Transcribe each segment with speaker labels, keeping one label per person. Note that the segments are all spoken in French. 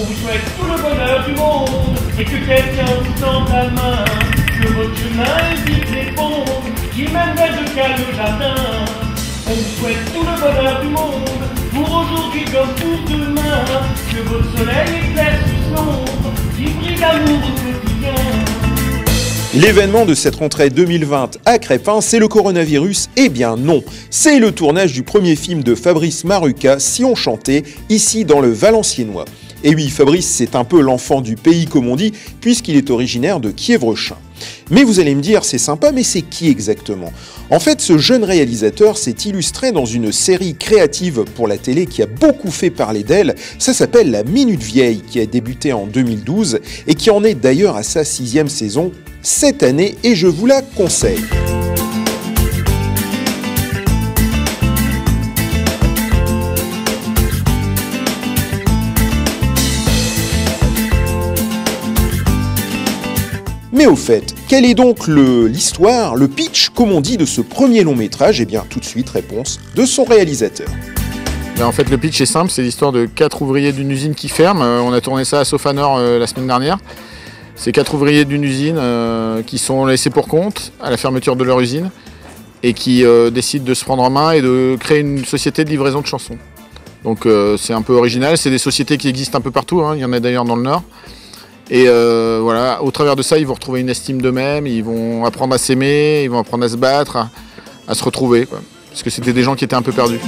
Speaker 1: vous souhaite tout le bonheur du monde et que quelqu'un vous tende la main, que votre chemin est vite répondre, qui mène vers de calmes jardins. On vous souhaite tout le bonheur du monde, pour aujourd'hui comme pour demain, que votre soleil éclaire sous l'ombre, qui brille d'amour au quotidien.
Speaker 2: L'événement de cette rentrée 2020 à Crespin, c'est le coronavirus? Eh bien non, c'est le tournage du premier film de Fabrice Maruca, Si on chantait, ici dans le Valenciennois. Et oui, Fabrice, c'est un peu l'enfant du pays comme on dit, puisqu'il est originaire de Kievrechin. Mais vous allez me dire, c'est sympa, mais c'est qui exactement? En fait, ce jeune réalisateur s'est illustré dans une série créative pour la télé qui a beaucoup fait parler d'elle. Ça s'appelle La Minute Vieille, qui a débuté en 2012 et qui en est d'ailleurs à sa 6e saison cette année, et je vous la conseille. Mais au fait, quelle est donc l'histoire, le pitch, comme on dit, de ce premier long métrage? Eh bien, tout de suite, réponse de son réalisateur.
Speaker 3: En fait, le pitch est simple, c'est l'histoire de 4 ouvriers d'une usine qui ferme. On a tourné ça à Sofanor la semaine dernière. C'est 4 ouvriers d'une usine qui sont laissés pour compte à la fermeture de leur usine et qui décident de se prendre en main et de créer une société de livraison de chansons. Donc c'est un peu original, c'est des sociétés qui existent un peu partout, hein. Il y en a d'ailleurs dans le Nord. Et voilà, au travers de ça, ils vont retrouver une estime d'eux-mêmes, ils vont apprendre à s'aimer, ils vont apprendre à se battre, à se retrouver, quoi. Parce que c'était des gens qui étaient un peu perdus.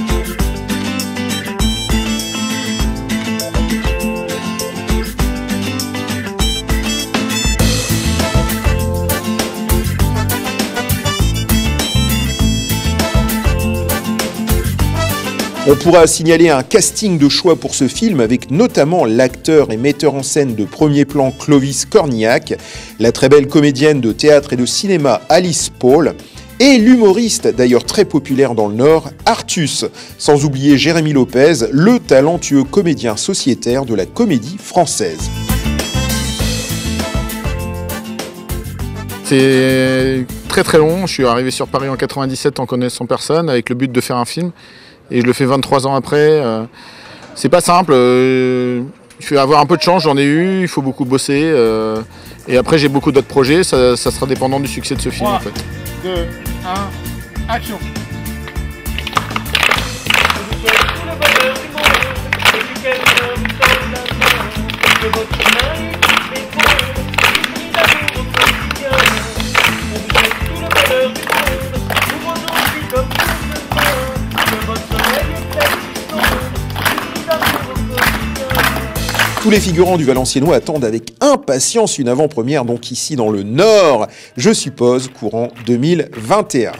Speaker 2: On pourra signaler un casting de choix pour ce film avec notamment l'acteur et metteur en scène de premier plan Clovis Cornillac, la très belle comédienne de théâtre et de cinéma Alice Paul et l'humoriste, d'ailleurs très populaire dans le Nord, Artus, sans oublier Jérémy Lopez, le talentueux comédien sociétaire de la comédie française.
Speaker 3: C'est très très long, je suis arrivé sur Paris en 97 en connaissant personne avec le but de faire un film. Et je le fais 23 ans après. C'est pas simple. Il faut avoir un peu de chance, j'en ai eu. Il faut beaucoup bosser. Et après, j'ai beaucoup d'autres projets. Ça sera dépendant du succès de ce film.
Speaker 4: 3,
Speaker 3: en fait.
Speaker 4: 2, 1, action.
Speaker 1: On vous souhaite tout le bonheur du monde et que quelqu'un vous tende la main, que votre chemin est vite répondre, qui brille d'amour au quotidien. On vous souhaite tout le bonheur du monde, pour aujourd'hui comme pour demain.
Speaker 2: Tous les figurants du Valenciennois attendent avec impatience une avant-première, donc ici dans le Nord, je suppose, courant 2021.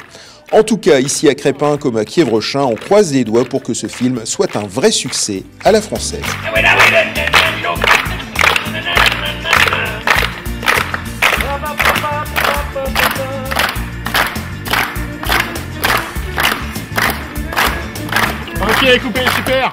Speaker 2: En tout cas, ici à Crespin comme à Kievrechin, on croise les doigts pour que ce film soit un vrai succès à la française.
Speaker 4: Ok, coupé, super.